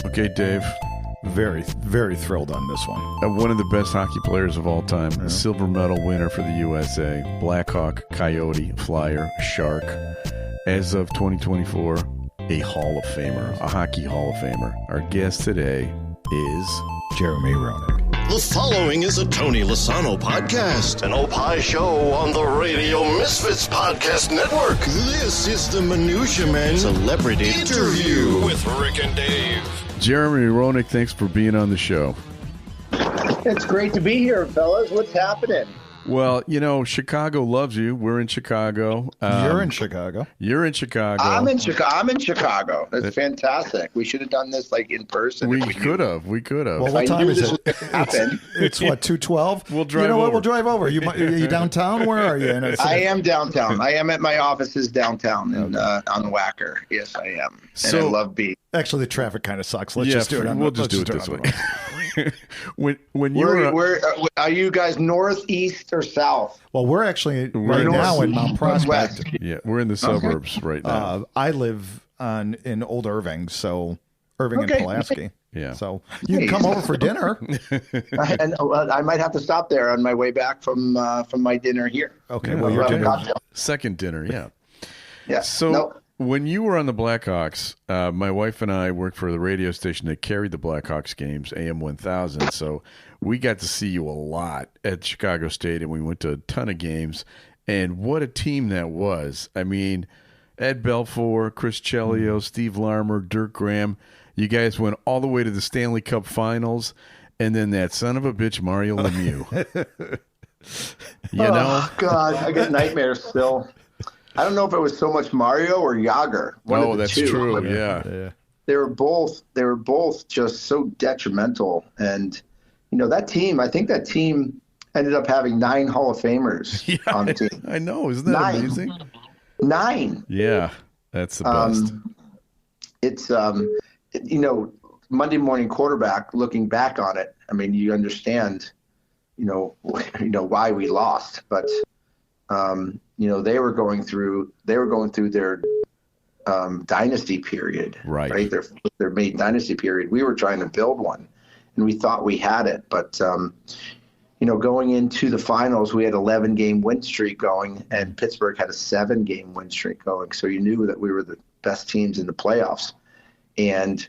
Okay, Dave. Very, very thrilled on this one. One of the best hockey players of all time, a silver medal winner for the USA, Blackhawk, Coyote, Flyer, Shark. As of 2024, a Hall of Famer, a hockey Hall of Famer. Our guest today is Jeremy Roenick. The following is a Tony Lasano podcast, an Opie show on the Radio Misfits Podcast Network. This is the Minutia Men Celebrity Interview with Rick and Dave. Jeremy Roenick. Thanks for being on the show. It's great to be here, fellas. What's happening? Well, you know, Chicago loves you. We're in Chicago. You're in Chicago. You're in Chicago. I'm in Chicago. That's fantastic. We should have done this like in person. We could have. Well, what time is it? It's what, 2:12? We'll drive You know what? over. We'll drive over. Are you downtown? Where are you? I am downtown. I am at my offices downtown on the Wacker. Yes, I am. And I love being. Actually, the traffic kind of sucks. Let's just do it. We'll just do it this way. when you where are you guys, north, east, or south? Well, we're actually right now in Mount Prospect. West. Yeah, we're in the suburbs right now. I live in Old Irving, so Irving and Pulaski. Yeah. So you can come over for dinner. And I might have to stop there on my way back from my dinner here. Okay. Yeah, well, your dinner. Second dinner, yeah. Yeah. So when you were on the Blackhawks, my wife and I worked for the radio station that carried the Blackhawks games, AM 1000. So we got to see you a lot at Chicago Stadium. We went to a ton of games, and what a team that was. I mean, Ed Belfour, Chris Chelios, Steve Larmer, Dirk Graham. You guys went all the way to the Stanley Cup Finals, and then that son of a bitch, Mario Lemieux. Oh, God, I get nightmares still. I don't know if it was so much Mario or Yager. That's true. Yeah. They were both just so detrimental. And, you know, that team, I think that team ended up having 9 Hall of Famers on the team. I know. Isn't that amazing? 9. Yeah. That's the best. It's, you know, Monday Morning Quarterback, looking back on it, I mean, you understand, you know why we lost. But, you know, they were going through their dynasty period, right? Their main dynasty period. We were trying to build one, and we thought we had it. But, you know, going into the finals, we had 11-game win streak going, and Pittsburgh had a 7-game win streak going. So you knew that we were the best teams in the playoffs. And,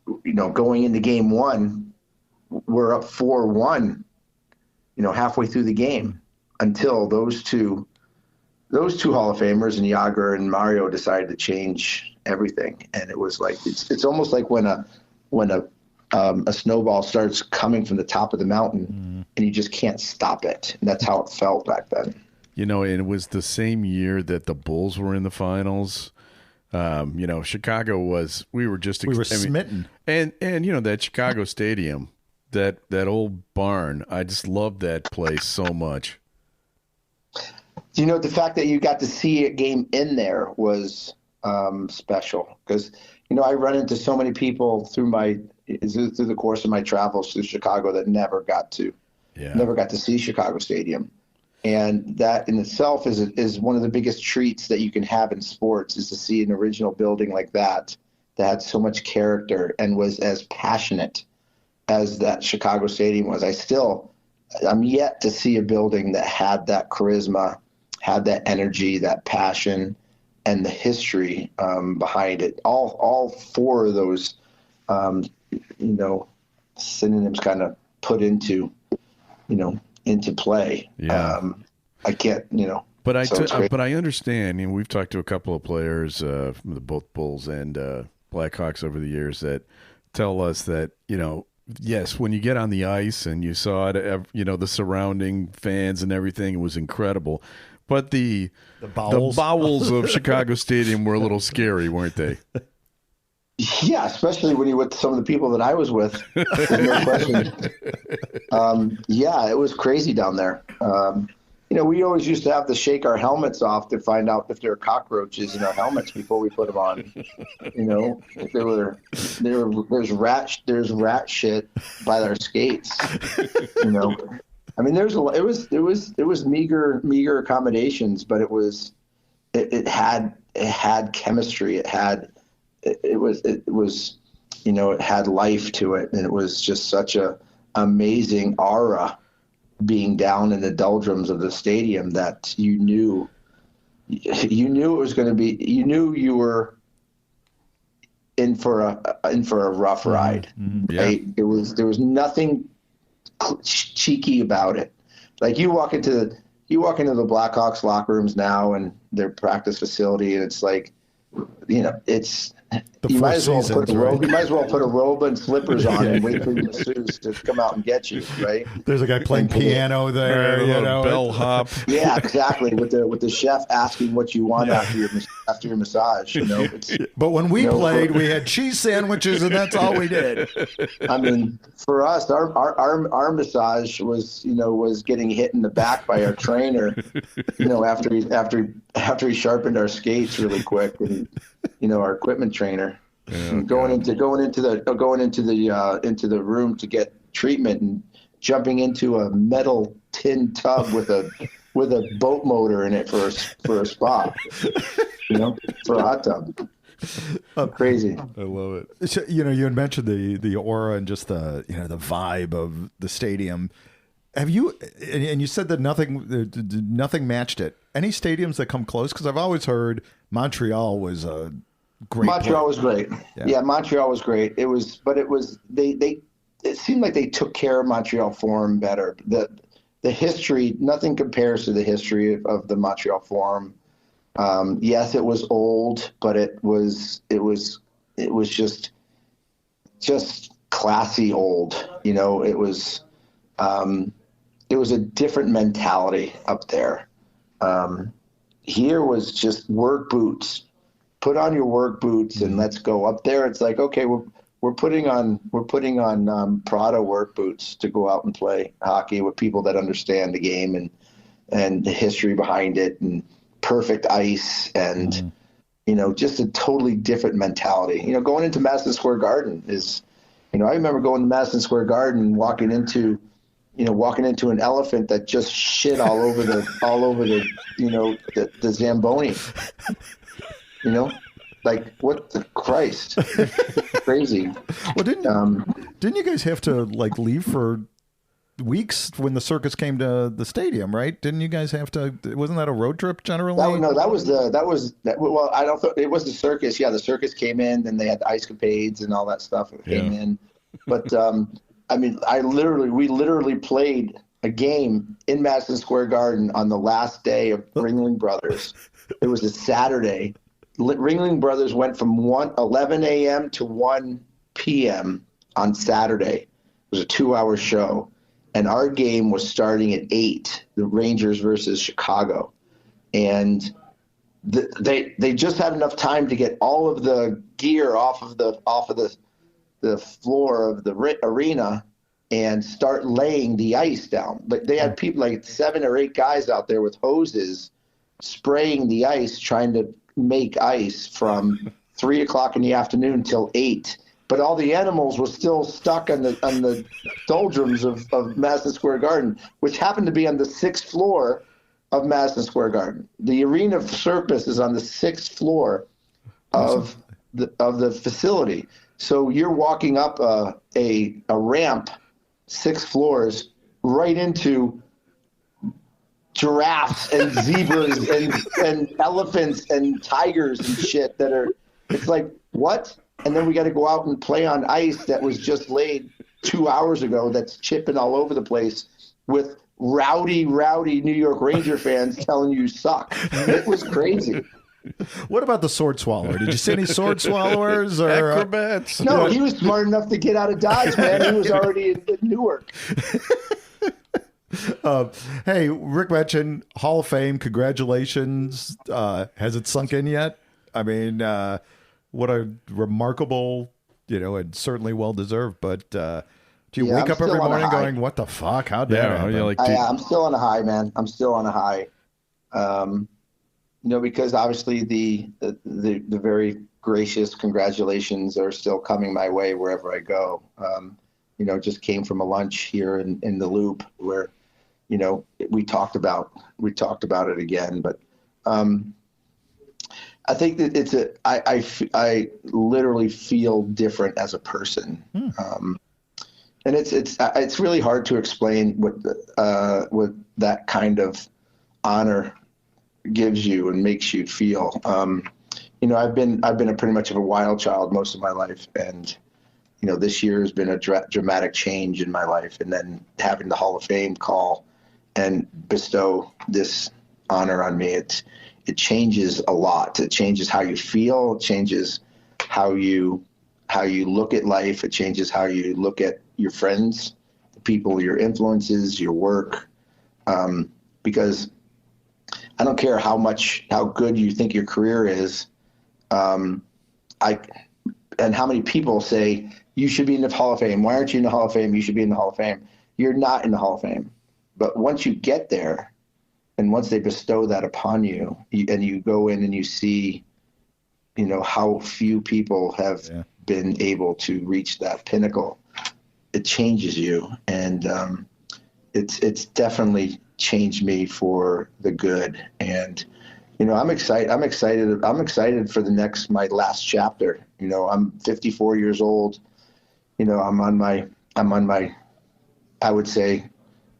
you know, going into game 1, we're up 4-1, you know, halfway through the game, until those two Hall of Famers and Yager and Mario decided to change everything. And it was like, it's almost like when a snowball starts coming from the top of the mountain and you just can't stop it. And that's how it felt back then. You know, and it was the same year that the Bulls were in the finals. You know, Chicago we were smitten. And you know, that Chicago stadium, that old barn, I just loved that place so much. You know, the fact that you got to see a game in there was special, because, you know, I run into so many people through the course of my travels through Chicago that never got to see Chicago Stadium. And that in itself is one of the biggest treats that you can have in sports, is to see an original building like that had so much character and was as passionate as that Chicago Stadium was. I'm yet to see a building that had that charisma, had that energy, that passion, and the history behind it. All 4 of those, you know, synonyms kind of put into play. Yeah. I can't, you know. But I understand, and we've talked to a couple of players from both Bulls and Blackhawks over the years that tell us that, you know, yes, when you get on the ice and you saw it, you know, the surrounding fans and everything, it was incredible. But the bowels of Chicago Stadium were a little scary, weren't they? Yeah, especially when you're with some of the people that I was with. No question. Yeah, it was crazy down there. You know, we always used to have to shake our helmets off to find out if there were cockroaches in our helmets before we put them on. You know, if there's rat shit by our skates. You know, I mean, it was meager accommodations, but it had chemistry. It was it had life to it, and it was just such a amazing aura being down in the doldrums of the stadium that you knew it was going to be. You knew you were in for a rough ride. Mm-hmm. Yeah. Right? There was nothing cheeky about it. Like you walk into the Blackhawks locker rooms now and their practice facility, and it's like, it's. You might as well put a robe. You might as well put a robe and slippers on and wait for your masseuse to come out and get you. Right? There's a guy playing piano there. Bellhop. Yeah, exactly. With the chef asking what you want after your massage. But when we played, we had cheese sandwiches, and that's all we did. I mean, for us, our massage was getting hit in the back by our trainer. After he sharpened our skates really quick, and our equipment trainer, and going into the room to get treatment and jumping into a metal tin tub with a boat motor in it for a spa, for a hot tub. Crazy. I love it. So, you had mentioned the aura and just the the vibe of the stadium. Have you? And you said that nothing matched it. Any stadiums that come close? Because I've always heard Montreal was a great. Montreal was great. Yeah, Montreal was great. It seemed like they took care of Montreal Forum better. The history, nothing compares to the history of the Montreal Forum. Yes, it was old, but it was just classy old. It was a different mentality up there. Here was just work boots. Put on your work boots and let's go. Up there, it's like, okay, we're putting on Prada work boots to go out and play hockey with people that understand the game and the history behind it and perfect ice and just a totally different mentality. Going into Madison Square Garden is, I remember going to Madison Square Garden and walking into an elephant that just shit all over the Zamboni. Like what the Christ? Crazy. Well, didn't you guys have to leave for weeks when the circus came to the stadium, right? Didn't you guys have to? Wasn't that a road trip generally? Well, I don't think it was the circus. Yeah, the circus came in, then they had the ice capades and all that stuff that came in. But we literally played a game in Madison Square Garden on the last day of Ringling Brothers. It was a Saturday. Ringling Brothers went from 11 a.m. to 1 p.m. on Saturday. It was a 2-hour show. And our game was starting at 8, the Rangers versus Chicago. And they just had enough time to get all of the gear off of the floor of the arena and start laying the ice down. But they had people like 7 or 8 guys out there with hoses spraying the ice, trying to make ice from 3 o'clock in the afternoon till 8. But all the animals were still stuck on the doldrums of Madison Square Garden, which happened to be on the 6th floor of Madison Square Garden. The arena circus is on the 6th floor of the facility. So you're walking up a ramp 6 floors right into giraffes and zebras and elephants and tigers and shit it's like, what? And then we got to go out and play on ice that was just laid 2 hours ago that's chipping all over the place with rowdy New York Ranger fans telling you suck. It was crazy. What about the sword swallower? Did you see any sword swallowers or acrobats? No, he was smart enough to get out of Dodge, man. He was already in Newark. Hey, Rick mentioned Hall of Fame. Congratulations. Has it sunk in yet? I mean, what a remarkable, and certainly well deserved. But do you wake up every morning going, "What the fuck? How dare I?" I'm still on a high, man. I'm still on a high. Because obviously the very gracious congratulations are still coming my way wherever I go. Just came from a lunch here in the Loop where, we talked about it again, but I think that I literally feel different as a person. And it's really hard to explain what that kind of honor gives you and makes you feel. I've been pretty much of a wild child most of my life, and this year has been a dramatic change in my life. And then having the Hall of Fame call and bestow this honor on me, it changes a lot. It changes how you feel. It changes how you look at life. It changes how you look at your friends, the people, your influences, your work. Because I don't care how good you think your career is. And how many people say you should be in the Hall of Fame. Why aren't you in the Hall of Fame? You should be in the Hall of Fame. You're not in the Hall of Fame. But once you get there, and once they bestow that upon you, and you go in and you see, how few people have been able to reach that pinnacle, it changes you. And it's definitely changed me for the good. And I'm excited for my last chapter. I'm 54 years old. I'm on my I would say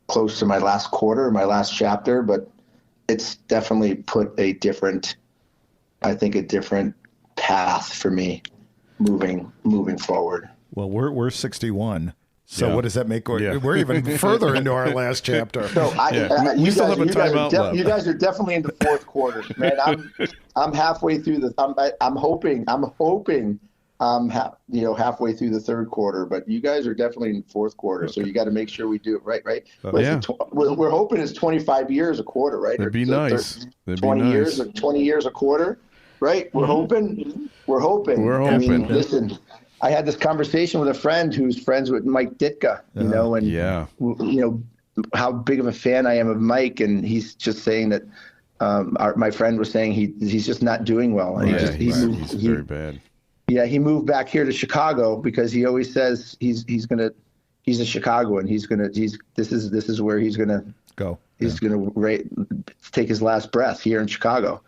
close to my last quarter, my last chapter, but it's definitely put a different path for me moving forward. Well, we're 61. So what does that make? We're even further into our last chapter. So we still have a timeout left. You guys are definitely in the fourth quarter, man. I'm halfway through I'm hoping halfway through the third quarter, but you guys are definitely in the fourth quarter. So you got to make sure we do it right. We're hoping it's 25 years a quarter, right? That'd be nice. 20 years a quarter, right? We're hoping. I mean, listen. I had this conversation with a friend who's friends with Mike Ditka, how big of a fan I am of Mike, and he's just saying that my friend was saying he's just not doing well. And he's very bad. Yeah, he moved back here to Chicago because he always says he's a Chicagoan. This is where he's gonna go. He's gonna take his last breath here in Chicago.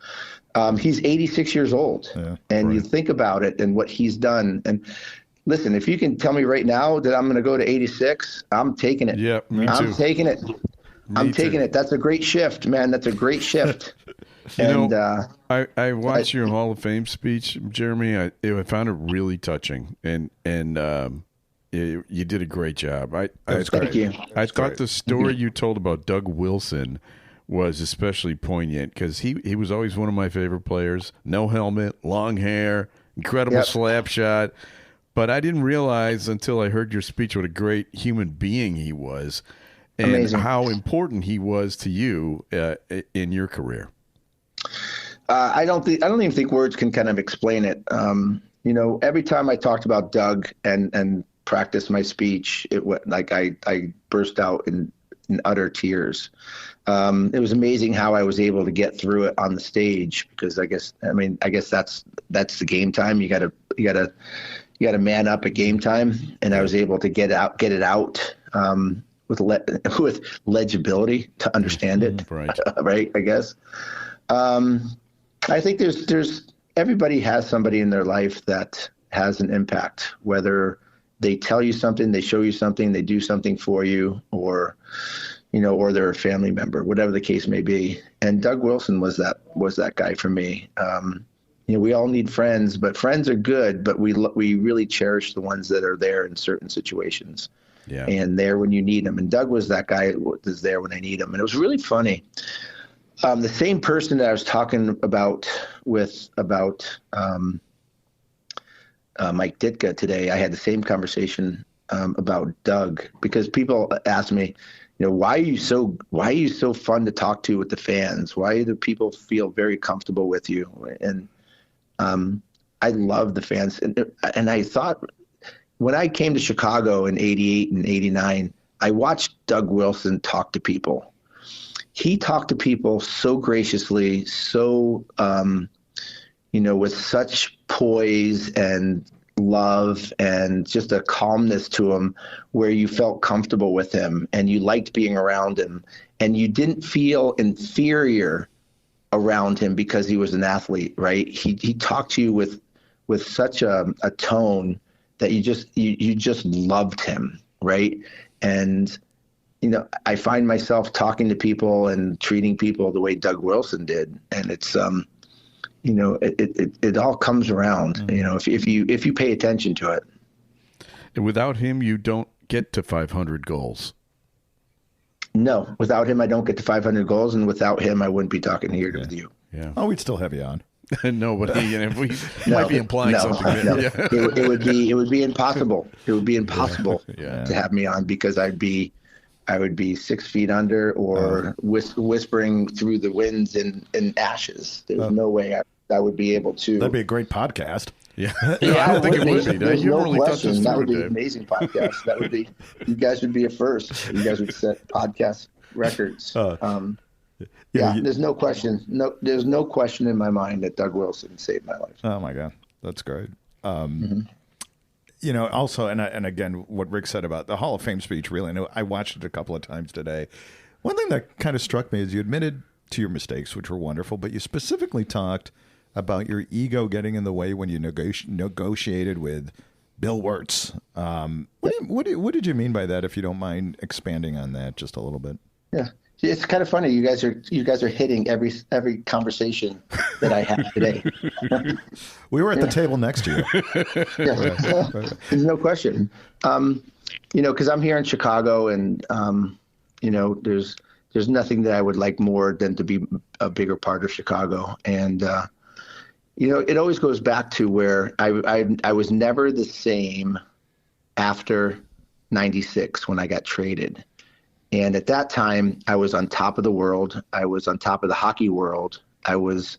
He's 86 years old, and you think about it and what he's done. And listen, if you can tell me right now that I'm going to go to 86, I'm taking it. Yeah, me too. I'm taking it. I'm taking it. That's a great shift, man. That's a great shift. I watched your Hall of Fame speech, Jeremy. I found it really touching, and you did a great job. Thank you. I thought the story you told about Doug Wilson was especially poignant because he was always one of my favorite players. No helmet, long hair, incredible slap shot. But I didn't realize until I heard your speech what a great human being he was, and Amazing. How important he was to you in your career. I don't even think words can kind of explain it. Every time I talked about Doug and practiced my speech, it went like I burst out in utter tears. It was amazing how I was able to get through it on the stage because I guess that's the game time. You gotta man up at game time, and I was able to get it out with legibility to understand it. Right. I guess. I think there's everybody has somebody in their life that has an impact, whether they tell you something, they show you something, they do something for you, or they're a family member, whatever the case may be. And Doug Wilson was that guy for me. We all need friends, but friends are good, but we really cherish the ones that are there in certain situations. Yeah. And there when you need them. And Doug was that guy who was there when I need him. And it was really funny. The same person that I was talking about Mike Ditka today, I had the same conversation about Doug because people ask me, why are you so fun to talk to with the fans? Why do people feel very comfortable with you? And I love the fans. And I thought when I came to Chicago in 88 and 89, I watched Doug Wilson talk to people. He talked to people so graciously, so, with such poise and love and just a calmness to him where you felt comfortable with him and you liked being around him and you didn't feel inferior around him because he was an athlete, right? He talked to you with such a tone that you just loved him, right? And I find myself talking to people and treating people the way Doug Wilson did, and it's it all comes around, if you pay attention to it. And without him, you don't get to 500 goals. No, without him, I don't get to 500 goals, and without him, I wouldn't be talking here with you. Yeah. Oh, we'd still have you on. No, but we might be implying something. No. Yeah. It would be impossible. It would be impossible to have me on because I would be 6 feet under or whispering through the winds in ashes. There's no way I would be able to. That'd be a great podcast. Yeah, I don't think it would be. There's You no really thought this question. That through, would be an Dave. amazing podcast. That would be. You guys would be a first. You guys would set podcast records. There's no question. There's no question in my mind that Doug Wilson saved my life. Oh my God, that's great. Also, and again, what Rick said about the Hall of Fame speech. Really, I watched it a couple of times today. One thing that kind of struck me is you admitted to your mistakes, which were wonderful, but you specifically talked about your ego getting in the way when you negotiated with Bill Wirtz. What did you mean by that? If you don't mind expanding on that just a little bit. Yeah. It's kind of funny. You guys are hitting every conversation that I have today. We were at the table next to you. There's no question. Because I'm here in Chicago, and there's nothing that I would like more than to be a bigger part of Chicago. And it always goes back to where I was never the same after '96 when I got traded. And at that time, I was on top of the world. I was on top of the hockey world. I was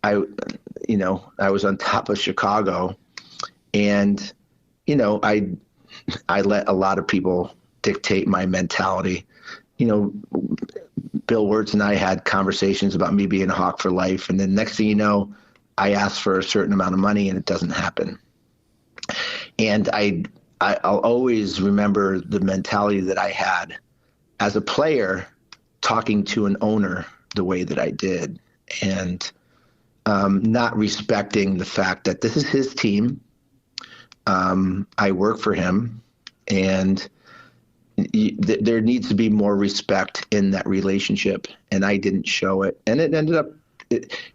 on top of Chicago, and I let a lot of people dictate my mentality. Bill Wirtz and I had conversations about me being a Hawk for life, and then next thing you know, I asked for a certain amount of money, and it doesn't happen. And I'll always remember the mentality that I had as a player, talking to an owner the way that I did, and not respecting the fact that this is his team. I work for him, and there needs to be more respect in that relationship, and I didn't show it. And it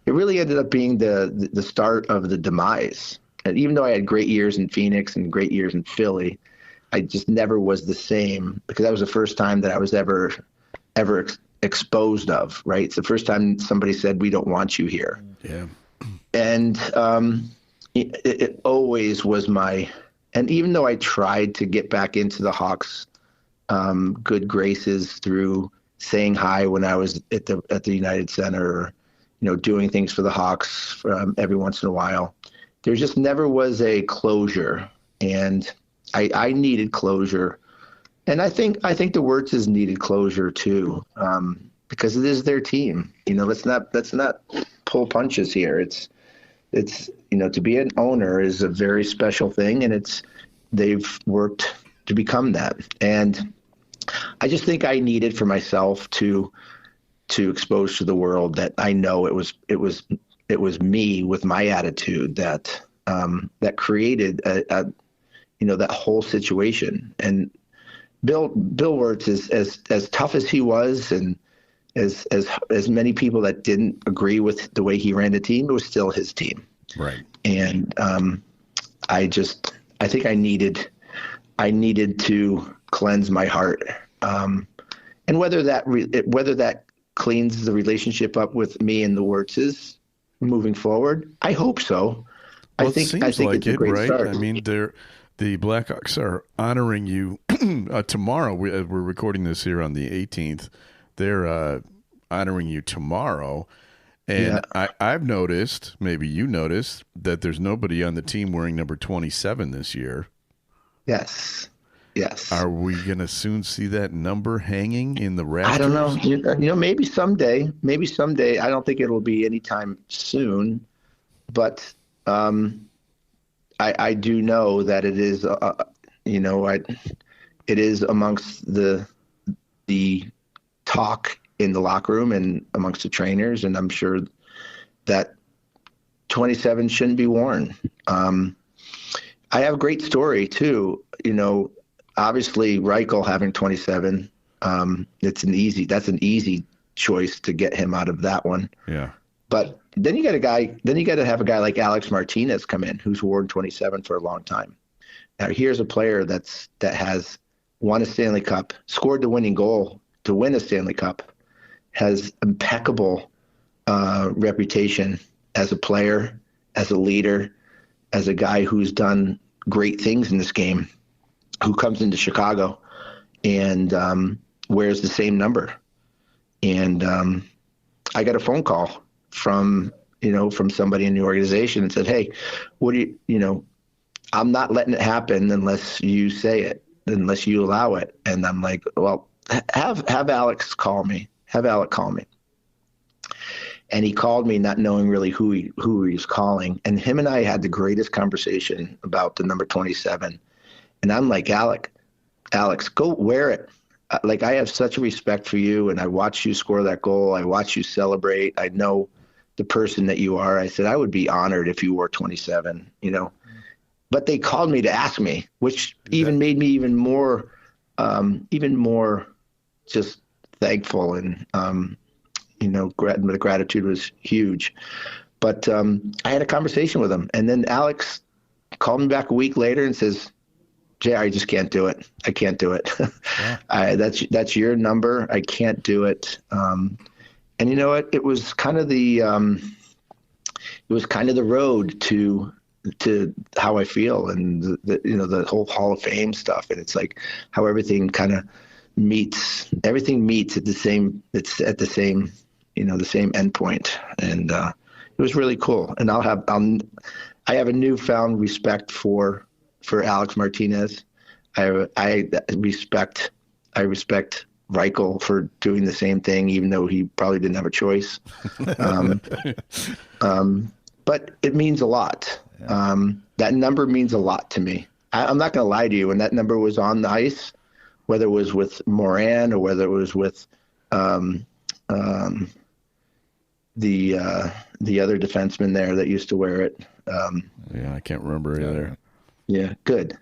really ended up being the start of the demise. And even though I had great years in Phoenix and great years in Philly, I just never was the same, because that was the first time that I was ever exposed of, right? It's the first time somebody said, "We don't want you here." Yeah. And it always was and even though I tried to get back into the Hawks good graces through saying hi when I was at the United Center, or, doing things for the Hawks every once in a while, there just never was a closure. And I needed closure, and I think the Wirtzes needed closure too, because it is their team. Let's not pull punches here. It's to be an owner is a very special thing, and they've worked to become that. And I just think I needed for myself to expose to the world that I know it was me with my attitude that created that whole situation. And Bill Wirtz is as tough as he was, and as many people that didn't agree with the way he ran the team, it was still his team. Right. And I think I needed to cleanse my heart. And whether that cleans the relationship up with me and the Wirtzes moving forward, I hope so. Well, I think it's a great right? Start. I mean, the Blackhawks are honoring you tomorrow. We're recording this here on the 18th. They're honoring you tomorrow. And I've noticed, maybe you noticed, that there's nobody on the team wearing number 27 this year. Yes. Are we going to soon see that number hanging in the rafters? I don't know. Maybe someday. I don't think it'll be anytime soon. But I do know that it is, it is amongst the talk in the locker room and amongst the trainers. And I'm sure that 27 shouldn't be worn. I have a great story too. Obviously Reichel having 27, that's an easy choice to get him out of that one. Yeah. But then you got to have a guy like Alex Martinez come in, who's worn 27 for a long time. Now here's a player that has won a Stanley Cup, scored the winning goal to win a Stanley Cup, has impeccable reputation as a player, as a leader, as a guy who's done great things in this game, who comes into Chicago and wears the same number. And I got a phone call from somebody in the organization and said, hey, what do I'm not letting it happen unless you say it, unless you allow it. And I'm like, well, have Alex call me. Have Alec call me. And he called me not knowing really who he was calling. And him and I had the greatest conversation about the number 27. And I'm like, Alex, go wear it. Like, I have such a respect for you, and I watched you score that goal. I watched you celebrate. I know the person that you are. I said, I would be honored if you wore 27, But they called me to ask me, which even made me even more just thankful. And, the gratitude was huge. But I had a conversation with him. And then Alex called me back a week later and says, JR, I just can't do it. I can't do it. Yeah. That's your number. I can't do it. And you know what? It was kind of the road to how I feel, and the whole Hall of Fame stuff. And it's like how everything kind of meets. Everything meets at the same. It's at the same. The same endpoint. And it was really cool. And I have a newfound respect for Alex Martinez. I respect Reichel for doing the same thing, even though he probably didn't have a choice. But it means a lot. Yeah. That number means a lot to me. I'm not going to lie to you. When that number was on the ice, whether it was with Moran or whether it was with the other defenseman there that used to wear it. Yeah, I can't remember either. Yeah, good.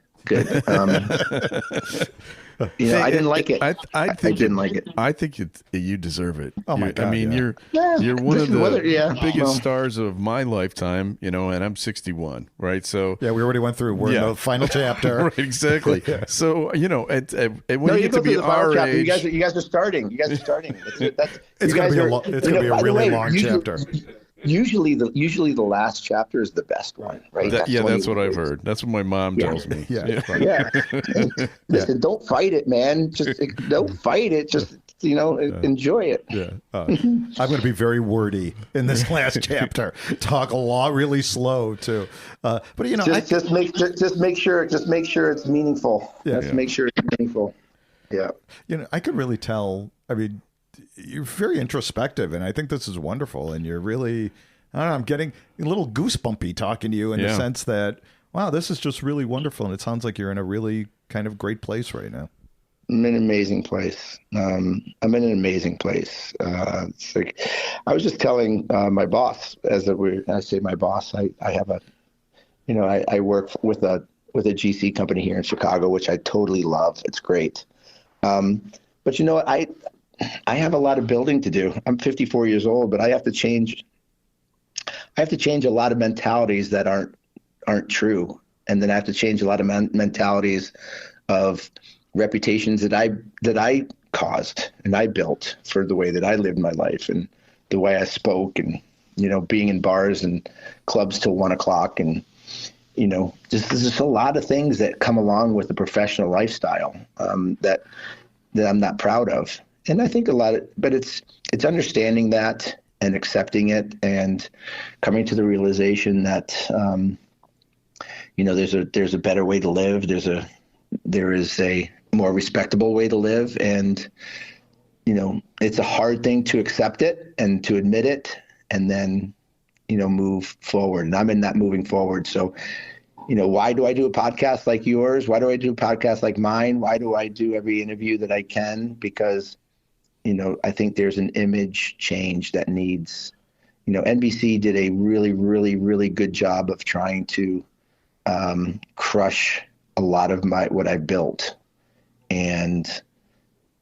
I didn't like it. I didn't like it. I think you deserve it. Oh my God! I mean, you're one of the biggest stars of my lifetime. And I'm 61, right? So yeah, we already went through. We're in the final chapter. Right, exactly. Yeah. So when you get to be our age, you guys are starting. It's going to be a really long chapter. Usually the last chapter is the best one, right? That's what I've heard. That's what my mom tells me. Yeah. Listen, don't fight it, man. Just don't fight it. Just enjoy it. Yeah. I'm going to be very wordy in this last chapter. Talk a lot, really slow too. But just make sure it's meaningful. Yeah. Make sure it's meaningful. Yeah. I could really tell. I mean, you're very introspective, and I think this is wonderful. And you're really, I'm getting a little goosebumpy talking to you in the sense that, wow, this is just really wonderful. And it sounds like you're in a really kind of great place right now. I'm in an amazing place. It's like, I was just telling my boss, I say my boss, I have I work with a GC company here in Chicago, which I totally love. It's great. But I have a lot of building to do. I'm 54 years old, but I have to change a lot of mentalities that aren't true. And then I have to change a lot of mentalities of reputations that I caused and I built for the way that I lived my life and the way I spoke and, being in bars and clubs till 1:00 and, there's just a lot of things that come along with the professional lifestyle that I'm not proud of. And I think but it's understanding that and accepting it and coming to the realization that, there's a better way to live. There is a more respectable way to live. And, it's a hard thing to accept it and to admit it and then, move forward. And I'm in that moving forward. So, why do I do a podcast like yours? Why do I do a podcast like mine? Why do I do every interview that I can? Because I think there's an image change that needs, NBC did a really, really, really good job of trying to crush a lot of what I built. And,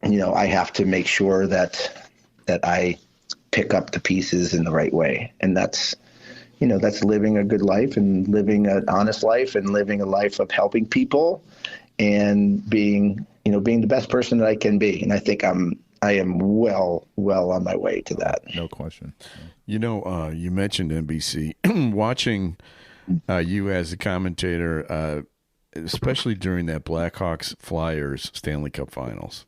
I have to make sure that I pick up the pieces in the right way. And that's living a good life and living an honest life and living a life of helping people and being the best person that I can be. And I think I am well on my way to that. No question. You mentioned NBC. Watching you as a commentator, especially during that Blackhawks Flyers Stanley Cup Finals,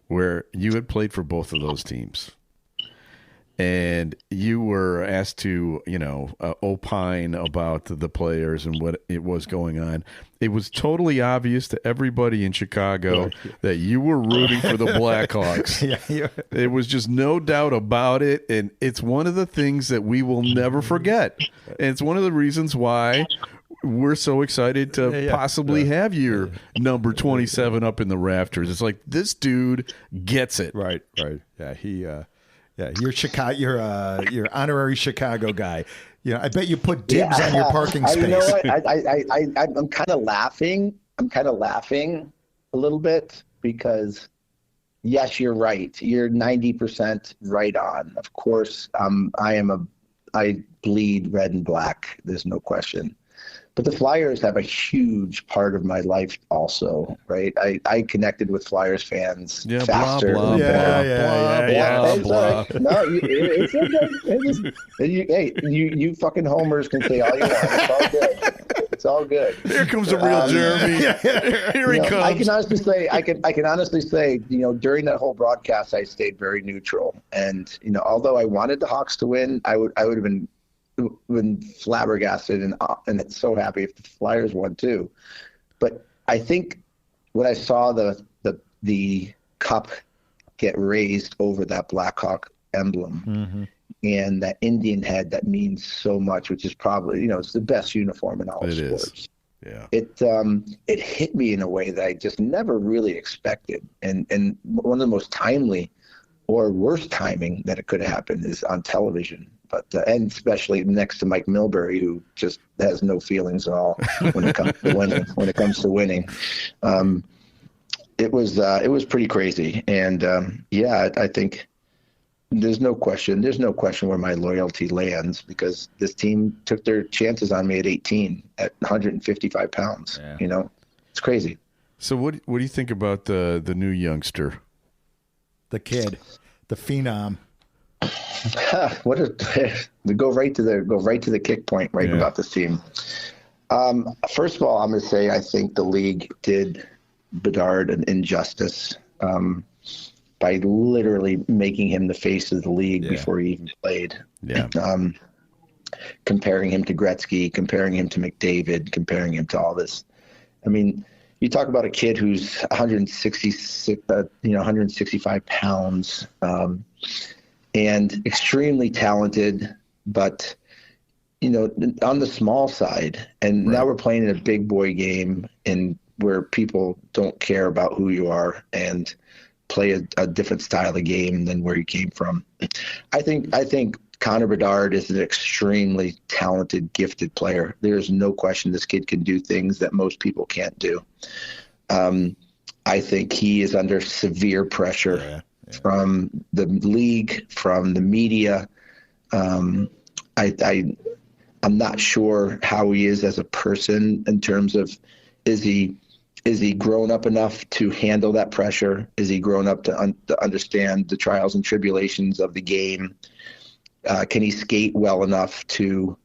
where you had played for both of those teams. And you were asked to, opine about the players and what it was going on. It was totally obvious to everybody in Chicago that you were rooting for the Blackhawks. There was just no doubt about it. And it's one of the things that we will never forget. And it's one of the reasons why we're so excited to possibly have your number 27 up in the rafters. It's like, this dude gets it. Right. Yeah, you're Chicago. You're honorary Chicago guy. I bet you put dibs on your parking space. You know what? I'm kind of laughing. I'm kind of laughing a little bit because, yes, you're right. You're 90% right on. Of course, I bleed red and black. There's no question. But the Flyers have a huge part of my life also, right? I connected with Flyers fans faster. Blah, blah. No, it's okay. You fucking homers can say all you want. It's all good. It's all good. Here comes the real Jeremy. Here he comes. I can honestly say, during that whole broadcast, I stayed very neutral. And, although I wanted the Hawks to win, I would have been flabbergasted and so happy if the Flyers won too. But I think when I saw the cup get raised over that Blackhawk emblem and that Indian head that means so much, which is probably, it's the best uniform in all of sports. Yeah. It hit me in a way that I just never really expected. And one of the most timely or worst timing that it could have happened is on television. But and especially next to Mike Milbury, who just has no feelings at all when it comes to winning. When it comes to winning, it was pretty crazy. And I think there's no question where my loyalty lands because this team took their chances on me at 18 at 155 pounds. Yeah. It's crazy. So what do you think about the new youngster, the kid, the phenom? Go right to the kick point about this team. First of all, I'm going to say I think the league did Bedard an injustice by literally making him the face of the league before he even played. Yeah. Comparing him to Gretzky, comparing him to McDavid, comparing him to all this. I mean, you talk about a kid who's 165 pounds. And extremely talented, but, on the small side. And now we're playing in a big boy game and where people don't care about who you are and play a different style of game than where you came from. I think Connor Bedard is an extremely talented, gifted player. There's no question this kid can do things that most people can't do. I think he is under severe pressure. Yeah. From the league, from the media. I'm not sure how he is as a person in terms of is he grown up enough to handle that pressure? Is he grown up to understand the trials and tribulations of the game? Can he skate well enough to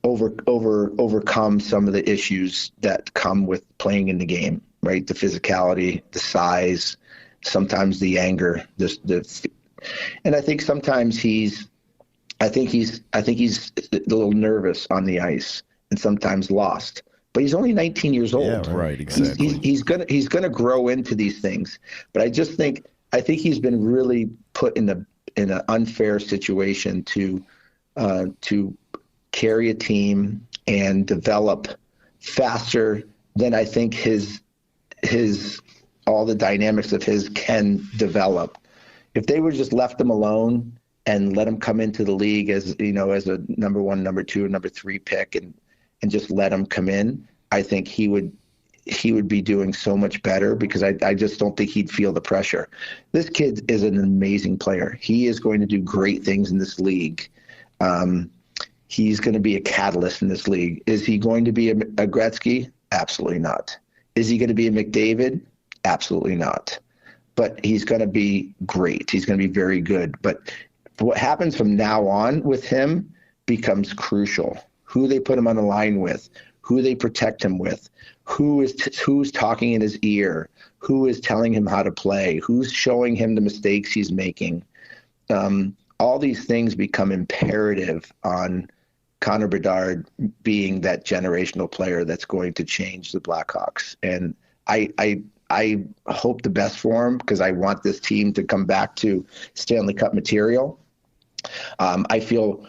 overcome some of the issues that come with playing in the game? Right, the physicality, the size. Sometimes the anger, and I think sometimes he's a little nervous on the ice and sometimes lost. But he's only 19 years old. Yeah, right, exactly. He's gonna grow into these things. But I think he's been really put in an unfair situation to carry a team and develop faster than I think his all the dynamics of his can develop. If they would just left him alone and let him come into the league as, as a number 1, number 2, number 3 pick and just let him come in, I think he would be doing so much better, because I just don't think he'd feel the pressure. This kid is an amazing player. He is going to do great things in this league. He's going to be a catalyst in this league. Is he going to be a Gretzky? Absolutely not. Is he going to be a McDavid? Absolutely not. But he's going to be great. He's going to be very good. But what happens from now on with him becomes crucial. Who they put him on the line with, who they protect him with, who's talking in his ear, who is telling him how to play, who's showing him the mistakes he's making. All these things become imperative on Connor Bedard being that generational player that's going to change the Blackhawks. And I hope the best for him, because I want this team to come back to Stanley Cup material. I feel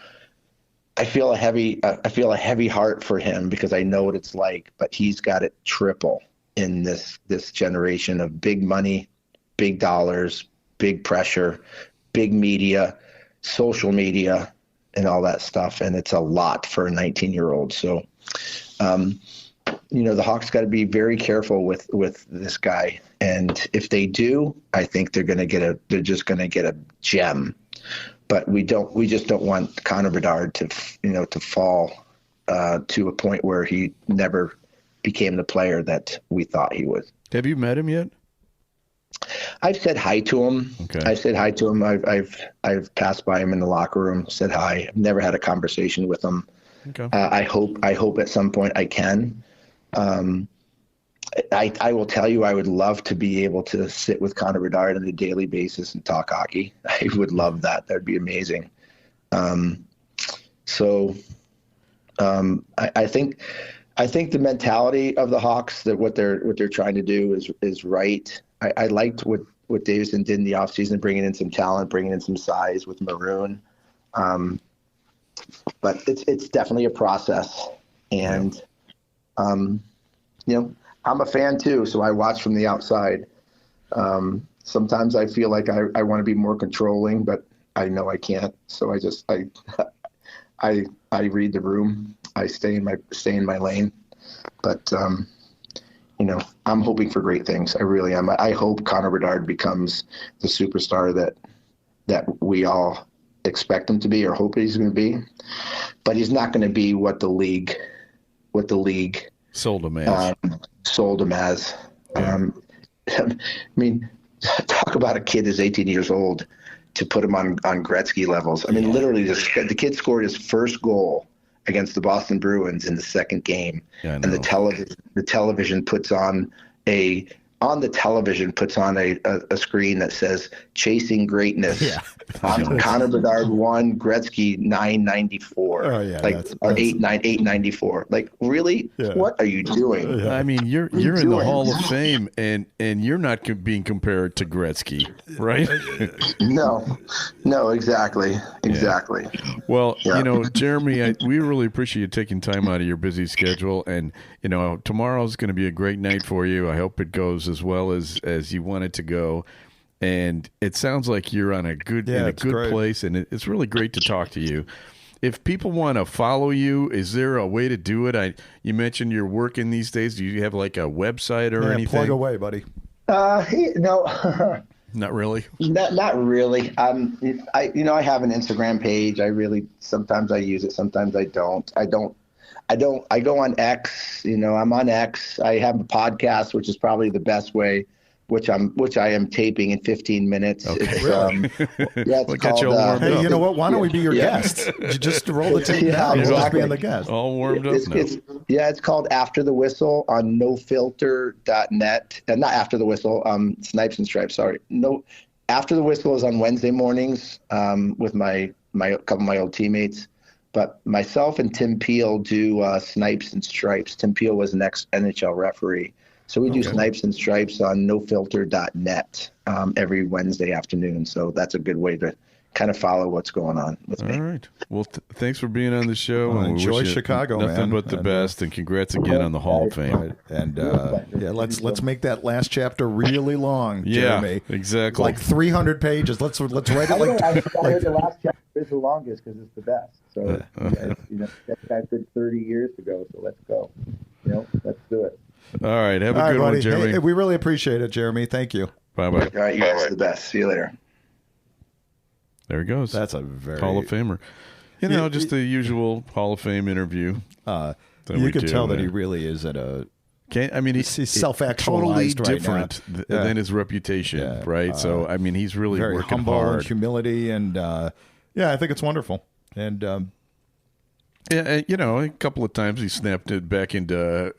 a heavy heart for him, because I know what it's like, but he's got it triple in this generation of big money, big dollars, big pressure, big media, social media, and all that stuff. And it's a lot for a 19-year-old. So, the Hawks got to be very careful with this guy. And if they do, I think they're just going to get a gem. But we just don't want Connor Bedard to fall to a point where he never became the player that we thought he would. Have you met him yet? I've said hi to him. Okay. I've said hi to him. I've passed by him in the locker room, said hi. I've never had a conversation with him. Okay. I hope at some point I can. I will tell you, I would love to be able to sit with Connor Bedard on a daily basis and talk hockey. I would love that. That'd be amazing. I think the mentality of the Hawks, that what they're trying to do is right. I liked what Davison did in the offseason, bringing in some talent, bringing in some size with Maroon. But it's definitely a process. And, I'm a fan too, so I watch from the outside. Sometimes I feel like I want to be more controlling, but I know I can't. So I read the room. I stay in my lane. But I'm hoping for great things. I really am. I hope Connor Bedard becomes the superstar that we all expect him to be, or hope he's going to be. But he's not going to be what the league sold him as. Yeah. I mean, talk about a kid who's 18 years old to put him on Gretzky levels. I mean, literally, the kid scored his first goal against the Boston Bruins in the second game, and the television puts on a screen that says "Chasing Greatness." Yeah. Connor Bedard 1, Gretzky 994. Oh yeah, or 894. Like, really? Yeah. What are you doing? I mean, you're in the Hall of Fame, and you're not being compared to Gretzky, right? No, exactly. Yeah. Well, Jeremy, we really appreciate you taking time out of your busy schedule, and tomorrow's going to be a great night for you. I hope it goes as well as you want it to go. And it sounds like you're on a good place, and it's really great to talk to you. If people want to follow you, is there a way to do it? You mentioned you're working these days. Do you have like a website or anything? Plug away, buddy. No. Not really. Not really. I have an Instagram page. Sometimes I use it, sometimes I don't. I go on X. I'm on X. I have a podcast, which is probably the best way, which I am taping in 15 minutes. Okay. It's called, you all warmed up. You know what? Why don't we be your guest? Just roll the tape now. Exactly. We'll just be on the guest. All warmed up now. It's called After the Whistle on nofilter.net. Not After the Whistle, Snipes and Stripes, sorry. No, After the Whistle is on Wednesday mornings with my couple of my old teammates. But myself and Tim Peel do Snipes and Stripes. Tim Peel was an ex-NHL referee. So we do Snipes and Stripes on nofilter.net every Wednesday afternoon. So that's a good way to kind of follow what's going on with me. All right. Well, thanks for being on the show. Well, and we enjoy wish you Chicago, nothing man. but the And, best, and congrats again on the Hall of Fame. Right. And let's make that last chapter really long, Jeremy. Yeah, exactly. Like 300 pages. Let's write it I like. heard the last chapter is the longest because it's the best. So that did 30 years ago. So let's go. Let's do it. All right. Have a All right, good buddy. one, Jeremy. Hey, we really appreciate it, Jeremy. Thank you. Bye-bye. All right, you guys are the best. See you later. There he goes. That's a very Hall of Famer. Just the usual Hall of Fame interview. You can tell that he really is at a. He's self-actualized totally right different now. than his reputation, right? So, he's really very working humble hard. and humility, and I think it's wonderful. And a couple of times he snapped it back into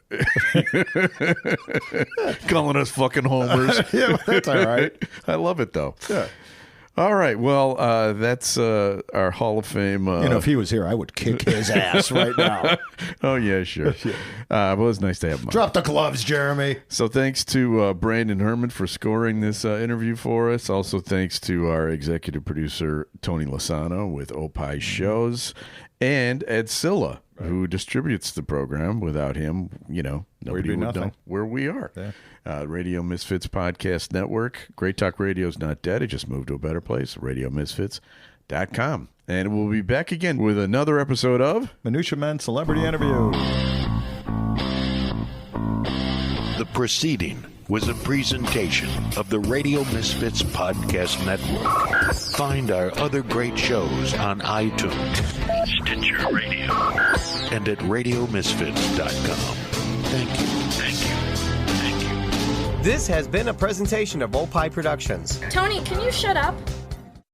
calling us fucking homers. yeah, that's all right. I love it, though. Yeah. All right. Well, that's our Hall of Fame. If he was here, I would kick his ass right now. Oh, yeah, sure. Well, it was nice to have him on. Drop the gloves, Jeremy. So thanks to Brandon Herman for scoring this interview for us. Also thanks to our executive producer, Tony Lasano with Opie Shows, and Ed Silla, who distributes the program. Without him, nobody would know where we are. Yeah. Radio Misfits Podcast Network. Great Talk Radio's not dead. It just moved to a better place, radiomisfits.com. And we'll be back again with another episode of Minutia Men Celebrity Interview. The preceding was a presentation of the Radio Misfits Podcast Network. Find our other great shows on iTunes, Stitcher Radio, and at radiomisfits.com. Thank you. This has been a presentation of Opie Productions. Tony, can you shut up?